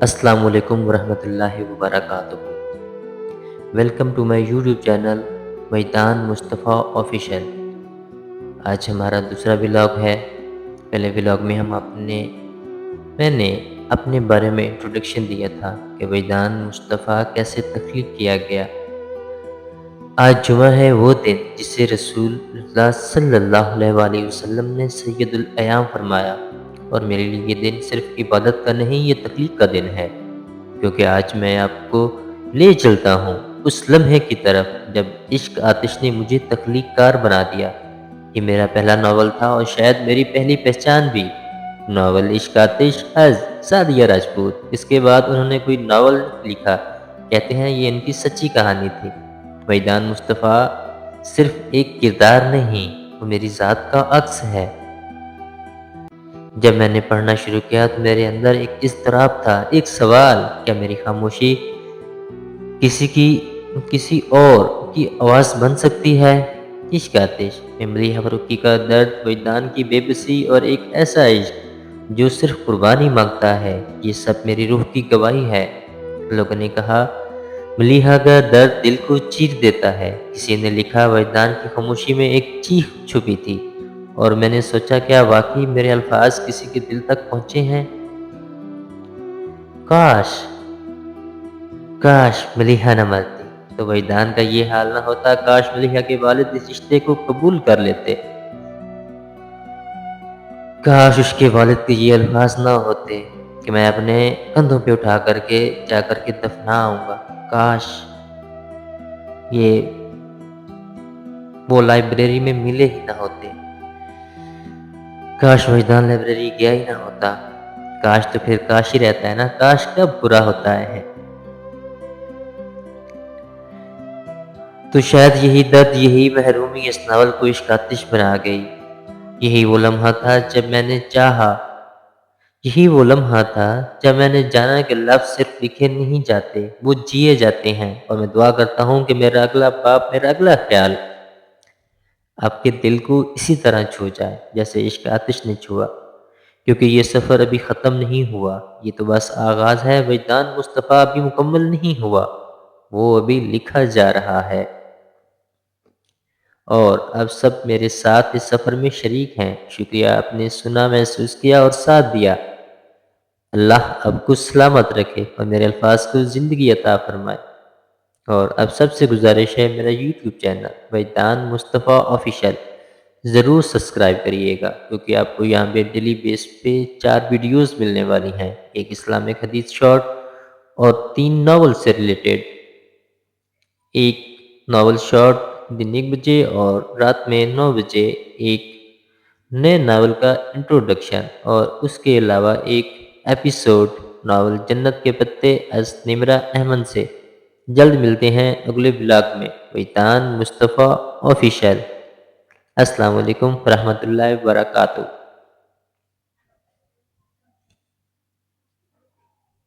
السلام علیکم ورحمۃ اللہ وبرکاتہ۔ Welcome to my YouTube channel Maidan Mustafa official. آج ہمارا دوسرا ولاگ ہے۔ پہلے ولاگ میں میں نے اپنے بارے میں انٹروڈکشن دیا تھا کہ میدان مصطفیٰ کیسے تخلیق کیا گیا۔ آج جمعہ ہے، وہ دن جسے رسول اللہ صلی اللہ علیہ وآلہ وسلم نے سید الایام فرمایا، اور میرے لیے یہ دن صرف عبادت کا نہیں، یہ تخلیق کا دن ہے، کیونکہ آج میں آپ کو لے چلتا ہوں اس لمحے کی طرف جب عشق آتش نے مجھے تخلیق کار بنا دیا۔ یہ میرا پہلا ناول تھا اور شاید میری پہلی پہچان بھی۔ ناول عشق آتش از سعدیہ راجپوت۔ اس کے بعد انہوں نے کوئی ناول لکھا، کہتے ہیں یہ ان کی سچی کہانی تھی۔ میدان مصطفیٰ صرف ایک کردار نہیں، وہ میری ذات کا عکس ہے۔ جب میں نے پڑھنا شروع کیا تو میرے اندر ایک اضطراب تھا، ایک سوال: کیا میری خاموشی کسی اور کی آواز بن سکتی ہے؟ عشق آتش میں ملیحہ فاروقی کا درد، وجدان کی بے بسی اور ایک ایسا عشق جو صرف قربانی مانگتا ہے، یہ سب میری روح کی گواہی ہے۔ لوگوں نے کہا ملیحہ کا درد دل کو چیر دیتا ہے۔ کسی نے لکھا وجدان کی خاموشی میں ایک چیخ چھپی تھی، اور میں نے سوچا کیا واقعی میرے الفاظ کسی کے دل تک پہنچے ہیں؟ کاش ملیحہ نہ مرتی تو وجدان کا یہ حال نہ ہوتا۔ کاش ملیحہ کے والد اس رشتے کو قبول کر لیتے۔ کاش اس کے والد کے یہ الفاظ نہ ہوتے کہ میں اپنے کندھوں پہ اٹھا کر کے جا کر کے دفنا آؤں گا۔ کاش یہ وہ لائبریری میں ملے ہی نہ ہوتے۔ کاش وجدان لائبریری گیا ہی نہ ہوتا۔ کاش تو پھر کاش ہی رہتا ہے نا، کاش کب برا ہوتا ہے۔ تو شاید یہی درد، یہی محرومی اس ناول کو عشق آتش بنا گئی۔ یہی وہ لمحہ تھا جب میں نے جانا کہ لفظ صرف لکھے نہیں جاتے، وہ جیے جاتے ہیں۔ اور میں دعا کرتا ہوں کہ میرا اگلا باپ، میرا اگلا خیال آپ کے دل کو اسی طرح چھو جائے جیسے عشق آتش نے چھوا، کیونکہ یہ سفر ابھی ختم نہیں ہوا، یہ تو بس آغاز ہے۔ وجدان مصطفیٰ ابھی مکمل نہیں ہوا، وہ ابھی لکھا جا رہا ہے، اور اب سب میرے ساتھ اس سفر میں شریک ہیں۔ شکریہ، آپ نے سنا، محسوس کیا اور ساتھ دیا۔ اللہ اب کو سلامت رکھے اور میرے الفاظ کو زندگی عطا فرمائے۔ اور اب سب سے گزارش ہے، میرا YouTube channel Maidan Mustafa official ضرور سبسکرائب کریے گا، کیونکہ آپ کو یہاں پہ ڈیلی بیس پہ 4 ویڈیوز ملنے والی ہیں، ایک اسلامک حدیث شارٹ اور 3 ناول سے ریلیٹڈ، ایک ناول شارٹ دن 1 بجے اور رات میں 9 بجے ایک نئے ناول کا انٹروڈکشن، اور اس کے علاوہ ایک ایپیسوڈ ناول جنت کے پتے از نمرہ احمد سے۔ جلد ملتے ہیں اگلے ولاگ میں۔ میدان مصطفیٰ آفیشیل۔ السلام علیکم ورحمۃ اللہ وبرکاتہ۔